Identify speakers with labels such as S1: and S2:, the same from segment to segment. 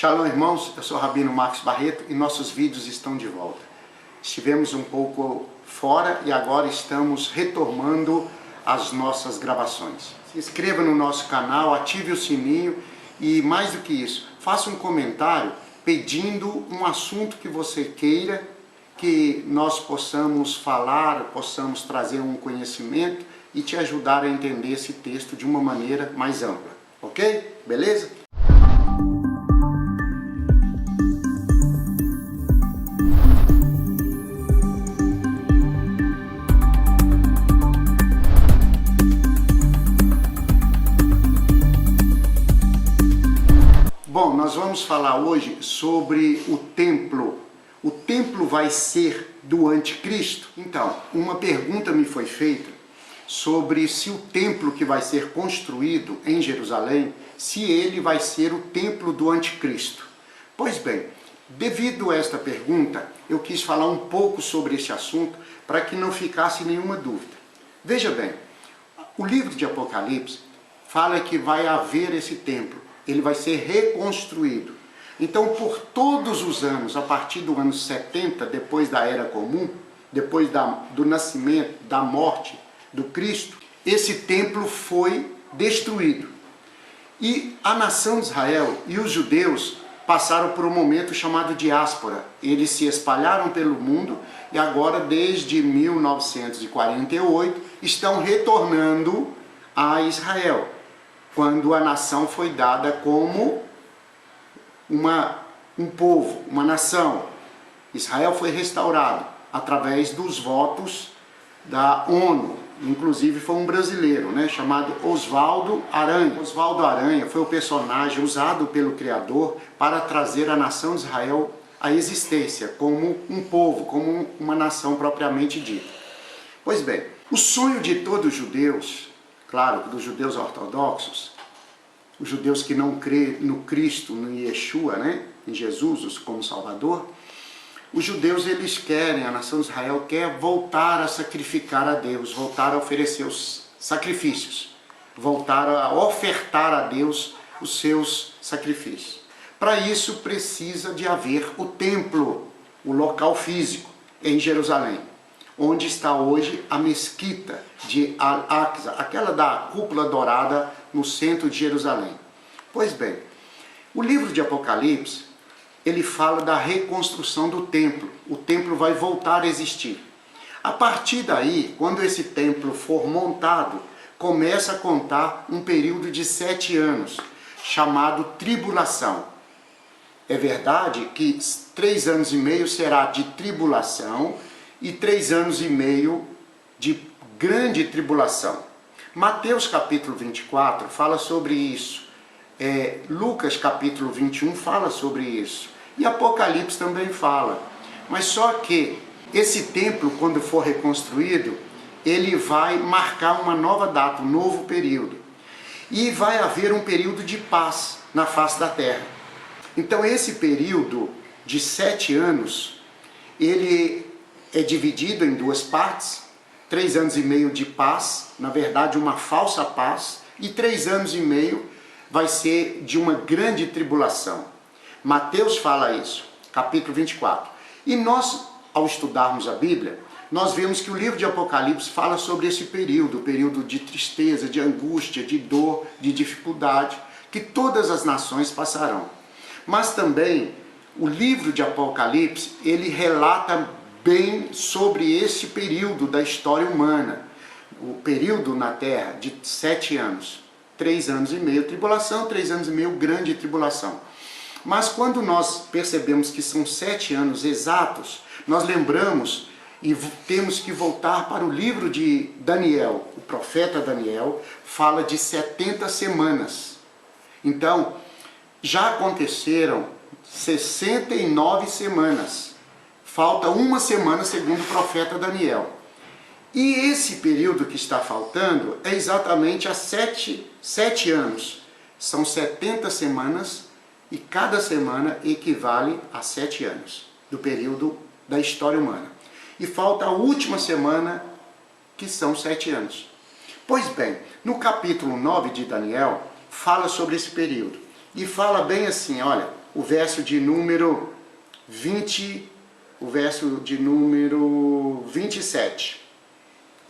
S1: Shalom, irmãos, eu sou o Rabino Marcos Barreto e nossos vídeos estão de volta. Estivemos um pouco fora e agora estamos retomando as nossas gravações. Se inscreva no nosso canal, ative o sininho e, mais do que isso, faça um comentário pedindo um assunto que você queira que nós possamos falar, possamos trazer um conhecimento e te ajudar a entender esse texto de uma maneira mais ampla, ok? Beleza? Bom, nós vamos falar hoje sobre o templo. O templo vai ser do anticristo? Então, uma pergunta me foi feita sobre se o templo que vai ser construído em Jerusalém, se ele vai ser o templo do anticristo. Pois bem, devido a esta pergunta, eu quis falar um pouco sobre esse assunto para que não ficasse nenhuma dúvida. Veja bem, o livro de Apocalipse fala que vai haver esse templo, ele vai ser reconstruído. Então, por todos os anos, a partir do ano 70, depois da Era Comum, depois do nascimento, da morte do Cristo, esse templo foi destruído. E a nação de Israel e os judeus passaram por um momento chamado diáspora. Eles se espalharam pelo mundo e agora, desde 1948, estão retornando a Israel, quando a nação foi dada como um povo, uma nação. Israel foi restaurado através dos votos da ONU. Inclusive foi um brasileiro, chamado Oswaldo Aranha. Oswaldo Aranha foi o personagem usado pelo Criador para trazer a nação de Israel à existência como um povo, como uma nação propriamente dita. Pois bem, o sonho de todos os judeus, claro, dos judeus ortodoxos, os judeus que não crêem no Cristo, no Yeshua, em Jesus como Salvador, os judeus eles querem, a nação de Israel quer voltar a sacrificar a Deus, voltar a oferecer os sacrifícios, voltar a ofertar a Deus os seus sacrifícios. Para isso precisa de haver o templo, o local físico em Jerusalém, onde está hoje a mesquita de Al-Aqsa, aquela da cúpula dourada no centro de Jerusalém. Pois bem, o livro de Apocalipse, ele fala da reconstrução do templo. O templo vai voltar a existir. A partir daí, quando esse templo for montado, começa a contar um período de 7 anos, chamado tribulação. É verdade que 3 anos e meio será de tribulação e 3 anos e meio de grande tribulação. Mateus capítulo 24 fala sobre isso. Lucas capítulo 21 fala sobre isso. E Apocalipse também fala. Mas só que esse templo, quando for reconstruído, ele vai marcar uma nova data, um novo período. E vai haver um período de paz na face da terra. Então esse período de 7 anos, ele é dividido em 2 partes. 3 anos e meio de paz, na verdade uma falsa paz, e 3 anos e meio vai ser de uma grande tribulação. Mateus fala isso, capítulo 24. E nós, ao estudarmos a Bíblia, nós vemos que o livro de Apocalipse fala sobre esse período, o período de tristeza, de angústia, de dor, de dificuldade, que todas as nações passarão. Mas também, o livro de Apocalipse, ele relata bem sobre esse período da história humana, o período na Terra de 7 anos, 3 anos e meio tribulação, 3 anos e meio grande tribulação. Mas quando nós percebemos que são 7 anos exatos, nós lembramos e temos que voltar para o livro de Daniel. O profeta Daniel fala de 70 semanas. Então, já aconteceram 69 semanas. Falta uma semana, segundo o profeta Daniel. E esse período que está faltando é exatamente há 7 anos. São 70 semanas e cada semana equivale a 7 anos do período da história humana. E falta a última semana, que são 7 anos. Pois bem, no capítulo 9 de Daniel, fala sobre esse período. E fala bem assim, olha, o verso de número 27.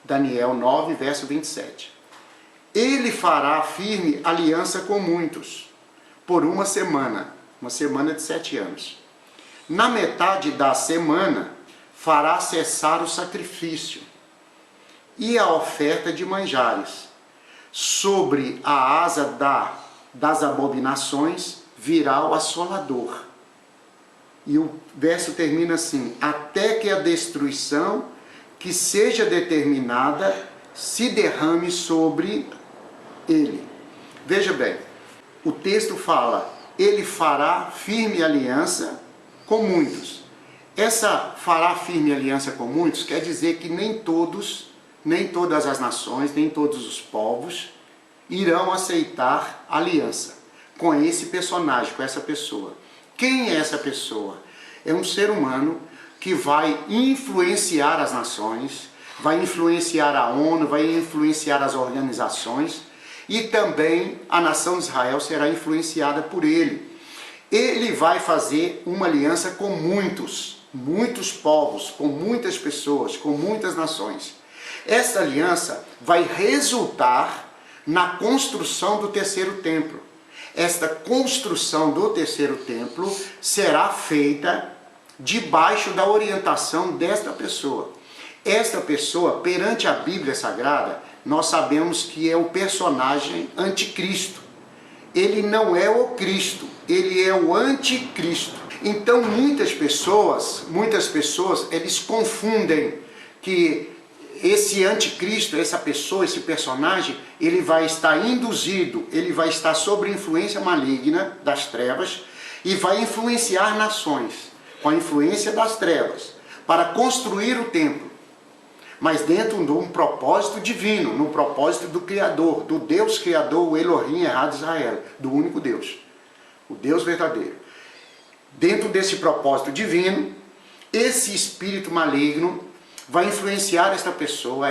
S1: Daniel 9, verso 27. Ele fará firme aliança com muitos, por uma semana de 7 anos. Na metade da semana, fará cessar o sacrifício e a oferta de manjares. Sobre a asa das abominações virá o assolador. E o verso termina assim: até que a destruição que seja determinada se derrame sobre ele. Veja bem, o texto fala, ele fará firme aliança com muitos. Essa fará firme aliança com muitos quer dizer que nem todas as nações, nem todos os povos irão aceitar aliança com esse personagem, com essa pessoa. Quem é essa pessoa? É um ser humano que vai influenciar as nações, vai influenciar a ONU, vai influenciar as organizações, e também a nação de Israel será influenciada por ele. Ele vai fazer uma aliança com muitos povos, com muitas pessoas, com muitas nações. Essa aliança vai resultar na construção do terceiro templo. Esta construção do terceiro templo será feita debaixo da orientação desta pessoa. Esta pessoa, perante a Bíblia Sagrada, nós sabemos que é o personagem anticristo. Ele não é o Cristo, ele é o anticristo. Então muitas pessoas, eles confundem que esse anticristo, essa pessoa, esse personagem, ele vai estar induzido, ele vai estar sob influência maligna das trevas e vai influenciar nações, com a influência das trevas, para construir o templo, mas dentro de um propósito divino, no propósito do Criador, do Deus Criador, o Elohim errado de Israel, do único Deus, o Deus verdadeiro. Dentro desse propósito divino, esse espírito maligno vai influenciar essa pessoa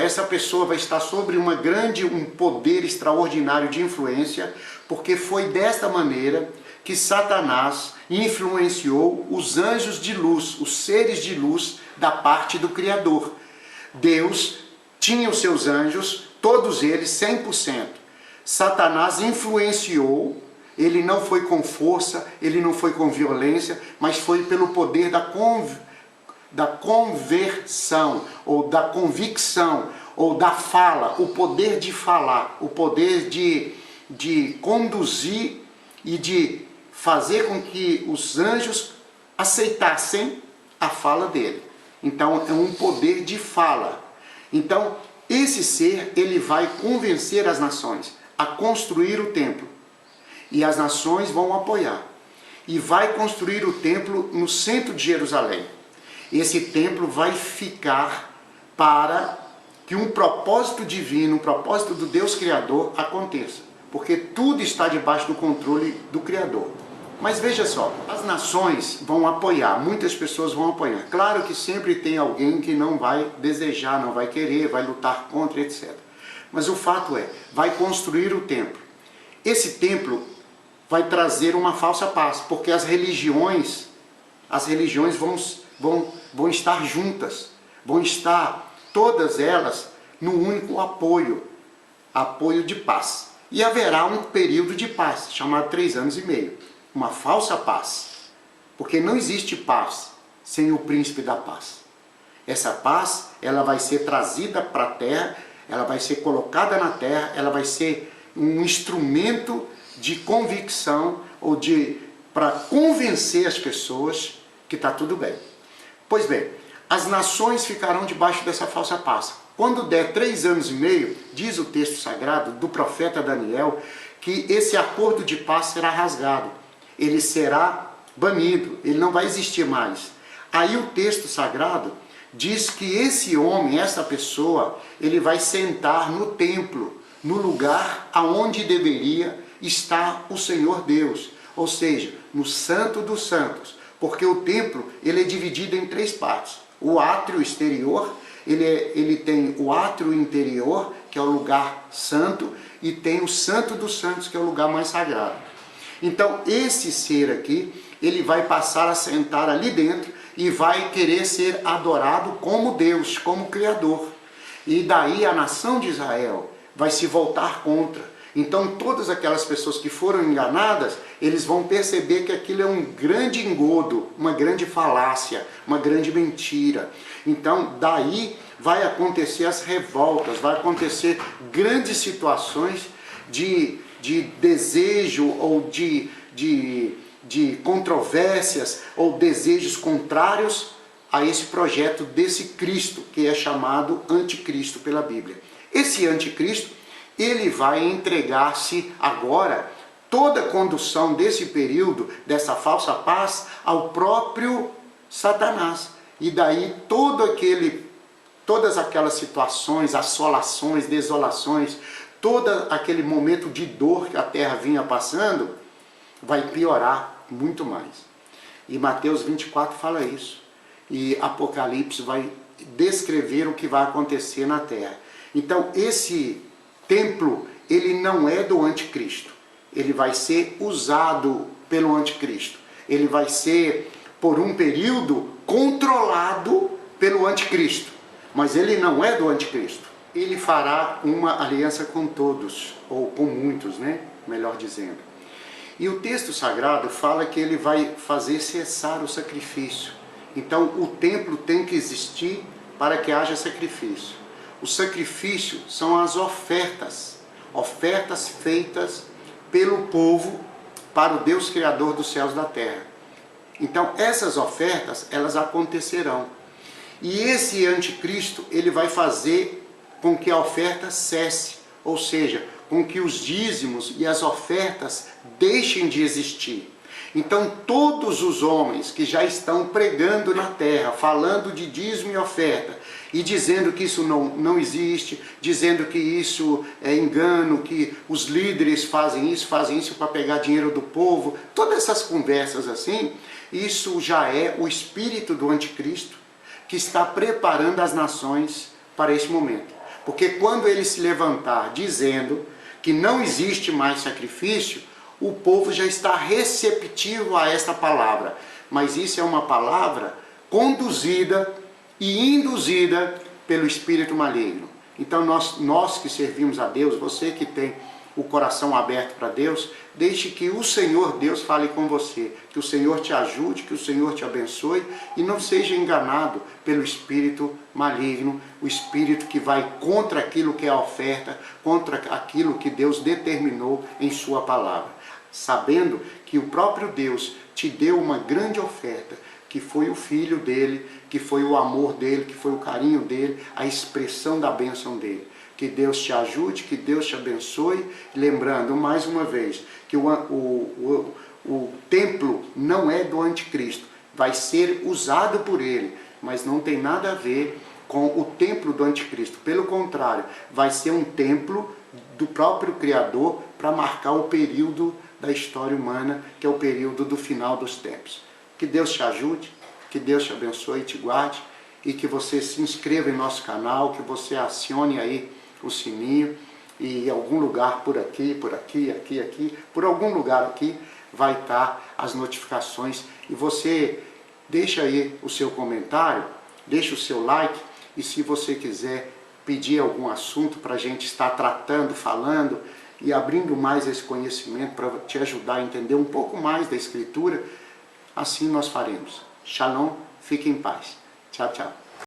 S1: vai estar sobre um poder extraordinário de influência, porque foi desta maneira que Satanás influenciou os anjos de luz, os seres de luz da parte do Criador. Deus tinha os seus anjos, todos eles 100%. Satanás influenciou, ele não foi com força, ele não foi com violência, mas foi pelo poder da conversão, ou da convicção, ou da fala, o poder de falar, o poder de conduzir e de fazer com que os anjos aceitassem a fala dele. Então é um poder de fala. Então esse ser, ele vai convencer as nações a construir o templo. E as nações vão apoiar. E vai construir o templo no centro de Jerusalém. Esse templo vai ficar para que um propósito divino, um propósito do Deus Criador aconteça. Porque tudo está debaixo do controle do Criador. Mas veja só, as nações vão apoiar, muitas pessoas vão apoiar. Claro que sempre tem alguém que não vai desejar, não vai querer, vai lutar contra, etc. Mas o fato é, vai construir o templo. Esse templo vai trazer uma falsa paz, porque as religiões vão estar juntas, vão estar todas elas no único apoio de paz. E haverá um período de paz, chamado 3 anos e meio, uma falsa paz, porque não existe paz sem o príncipe da paz. Essa paz, ela vai ser trazida para a terra, ela vai ser colocada na terra, ela vai ser um instrumento de convicção ou para convencer as pessoas que está tudo bem. Pois bem, as nações ficarão debaixo dessa falsa paz. Quando der 3 anos e meio, diz o texto sagrado do profeta Daniel, que esse acordo de paz será rasgado. Ele será banido, ele não vai existir mais. Aí o texto sagrado diz que esse homem, essa pessoa, ele vai sentar no templo, no lugar aonde deveria estar o Senhor Deus, ou seja, no Santo dos Santos, porque o templo ele é dividido em 3 partes. O átrio exterior, ele tem o átrio interior, que é o lugar santo, e tem o Santo dos Santos, que é o lugar mais sagrado. Então esse ser aqui, ele vai passar a sentar ali dentro e vai querer ser adorado como Deus, como Criador. E daí a nação de Israel vai se voltar contra. Então todas aquelas pessoas que foram enganadas, eles vão perceber que aquilo é um grande engodo, uma grande falácia, uma grande mentira. Então daí vai acontecer as revoltas, vai acontecer grandes situações de desejo ou de controvérsias ou desejos contrários a esse projeto desse Cristo, que é chamado anticristo pela Bíblia. Esse anticristo, ele vai entregar-se agora, toda a condução desse período, dessa falsa paz, ao próprio Satanás. E daí todas aquelas situações, assolações, desolações, todo aquele momento de dor que a terra vinha passando, vai piorar muito mais. E Mateus 24 fala isso. E Apocalipse vai descrever o que vai acontecer na terra. Então esse templo, ele não é do anticristo. Ele vai ser usado pelo anticristo. Ele vai ser, por um período, controlado pelo anticristo. Mas ele não é do anticristo. Ele fará uma aliança com todos, ou com muitos, né? Melhor dizendo. E o texto sagrado fala que ele vai fazer cessar o sacrifício. Então o templo tem que existir para que haja sacrifício. O sacrifício são as ofertas feitas pelo povo para o Deus Criador dos céus e da terra. Então essas ofertas, elas acontecerão. E esse anticristo, ele vai fazer com que a oferta cesse, ou seja, com que os dízimos e as ofertas deixem de existir. Então todos os homens que já estão pregando na terra, falando de dízimo e oferta, e dizendo que isso não existe, dizendo que isso é engano, que os líderes fazem isso para pegar dinheiro do povo, todas essas conversas assim, isso já é o espírito do anticristo que está preparando as nações para esse momento. Porque quando ele se levantar dizendo que não existe mais sacrifício, o povo já está receptivo a esta palavra. Mas isso é uma palavra conduzida e induzida pelo espírito maligno. Então nós que servimos a Deus, você que tem o coração aberto para Deus, deixe que o Senhor Deus fale com você, que o Senhor te ajude, que o Senhor te abençoe e não seja enganado pelo espírito maligno, o espírito que vai contra aquilo que é a oferta, contra aquilo que Deus determinou em sua palavra. Sabendo que o próprio Deus te deu uma grande oferta, que foi o Filho dele, que foi o amor dele, que foi o carinho dele, a expressão da bênção dele. Que Deus te ajude, que Deus te abençoe. Lembrando, mais uma vez, que o templo não é do anticristo. Vai ser usado por ele, mas não tem nada a ver com o templo do anticristo. Pelo contrário, vai ser um templo do próprio Criador para marcar o período da história humana, que é o período do final dos tempos. Que Deus te ajude, que Deus te abençoe e te guarde, e que você se inscreva em nosso canal, que você acione aí o sininho, e em algum lugar por aqui, por algum lugar aqui, vai estar as notificações. E você deixa aí o seu comentário, deixa o seu like, e se você quiser pedir algum assunto para a gente estar tratando, falando, e abrindo mais esse conhecimento para te ajudar a entender um pouco mais da Escritura, assim nós faremos. Shalom, fique em paz. Tchau, tchau.